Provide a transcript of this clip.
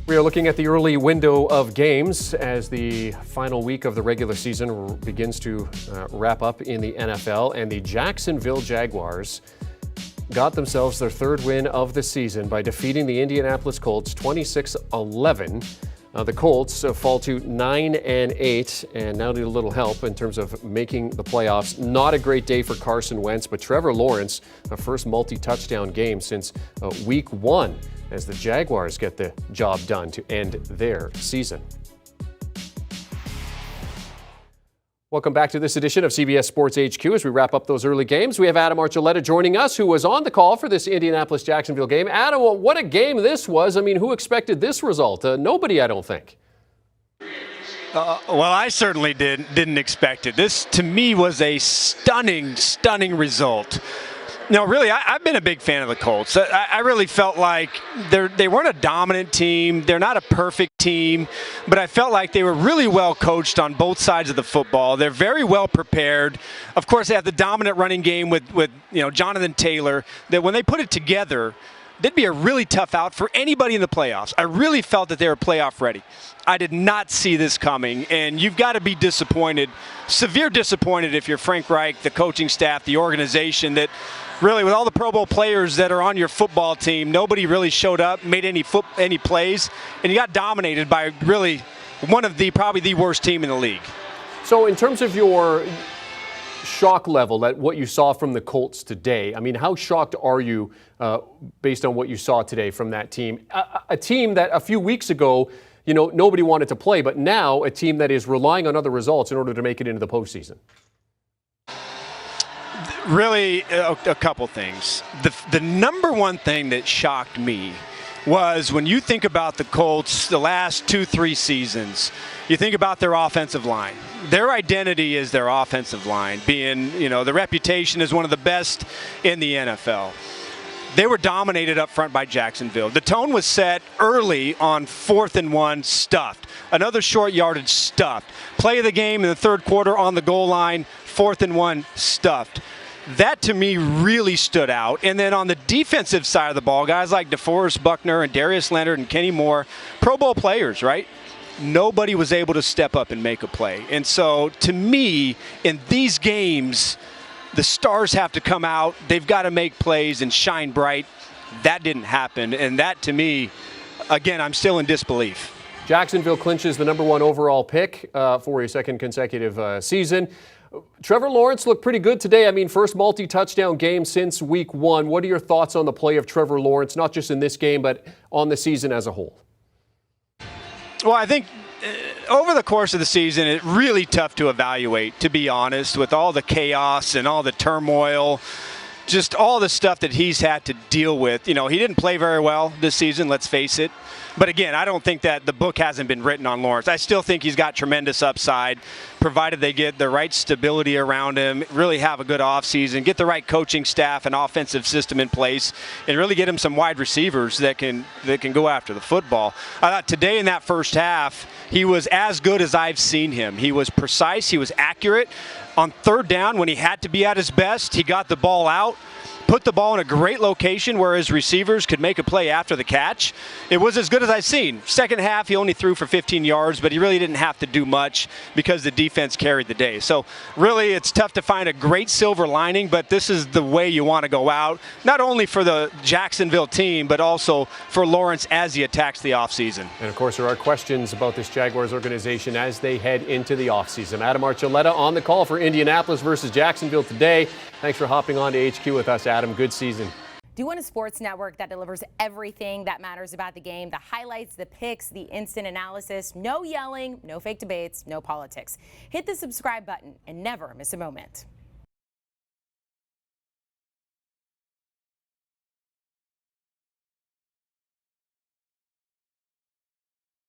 We are looking at the early window of games as the final week of the regular season begins to wrap up in the NFL, and the Jacksonville Jaguars got themselves their third win of the season by defeating the Indianapolis Colts 26-11. The Colts fall to 9-8 and now need a little help in terms of making the playoffs. Not a great day for Carson Wentz, but Trevor Lawrence, a first multi-touchdown game since week one, as the Jaguars get the job done to end their season. Welcome back to this edition of CBS Sports HQ. As we wrap up those early games, we have Adam Archuleta joining us, who was on the call for this Indianapolis-Jacksonville game. Adam, what a game this was. I mean, who expected this result? Nobody, I don't think. Well, I certainly didn't expect it. This, to me, was a stunning result. No, really, I've been a big fan of the Colts. I really felt like they weren't a dominant team. They're not a perfect team, but I felt like they were really well coached on both sides of the football. They're very well prepared. Of course, they have the dominant running game with Jonathan Taylor, that when they put it together, they'd be a really tough out for anybody in the playoffs. I really felt that they were playoff ready. I did not see this coming, and you've got to be disappointed, severe disappointed if you're Frank Reich, the coaching staff, the organization, that really, with all the Pro Bowl players that are on your football team, nobody really showed up, made any plays, and you got dominated by really probably the worst team in the league. So in terms of your shock level at what you saw from the Colts today, I mean, how shocked are you based on what you saw today from that team? A team that a few weeks ago, nobody wanted to play, but now a team that is relying on other results in order to make it into the postseason. Really, a couple things. The number one thing that shocked me was when you think about the Colts the last 2-3 seasons, you think about their offensive line. Their identity is their offensive line, being, the reputation is one of the best in the NFL. They were dominated up front by Jacksonville. The tone was set early on 4th and 1, stuffed. Another short yardage, stuffed. Play of the game in the third quarter on the goal line, 4th and 1, stuffed. That, to me, really stood out. And then on the defensive side of the ball, guys like DeForest Buckner and Darius Leonard and Kenny Moore, Pro Bowl players, right? Nobody was able to step up and make a play. And so, to me, in these games, the stars have to come out. They've got to make plays and shine bright. That didn't happen. And that, to me, again, I'm still in disbelief. Jacksonville clinches the #1 overall pick for a second consecutive season. Trevor Lawrence looked pretty good today. I mean, first multi-touchdown game since week one. What are your thoughts on the play of Trevor Lawrence, not just in this game, but on the season as a whole? Well, I think over the course of the season, it's really tough to evaluate, to be honest, with all the chaos and all the turmoil, just all the stuff that he's had to deal with. He didn't play very well this season, let's face it. But again, I don't think that the book hasn't been written on Lawrence. I still think he's got tremendous upside, provided they get the right stability around him, really have a good offseason, get the right coaching staff and offensive system in place, and really get him some wide receivers that can go after the football. I thought today in that first half, he was as good as I've seen him. He was precise, he was accurate. On third down, when he had to be at his best, he got the ball out, put the ball in a great location where his receivers could make a play after the catch. It was as good as I've seen. Second half, he only threw for 15 yards, but he really didn't have to do much because the defense carried the day. So really, it's tough to find a great silver lining, but this is the way you want to go out, not only for the Jacksonville team, but also for Lawrence as he attacks the offseason. And of course, there are questions about this Jaguars organization as they head into the offseason. Adam Archuleta on the call for Indianapolis versus Jacksonville today. Thanks for hopping on to HQ with us, Adam. Good season. Do you want a sports network that delivers everything that matters about the game? The highlights, the picks, the instant analysis, no yelling, no fake debates, no politics. Hit the subscribe button and never miss a moment.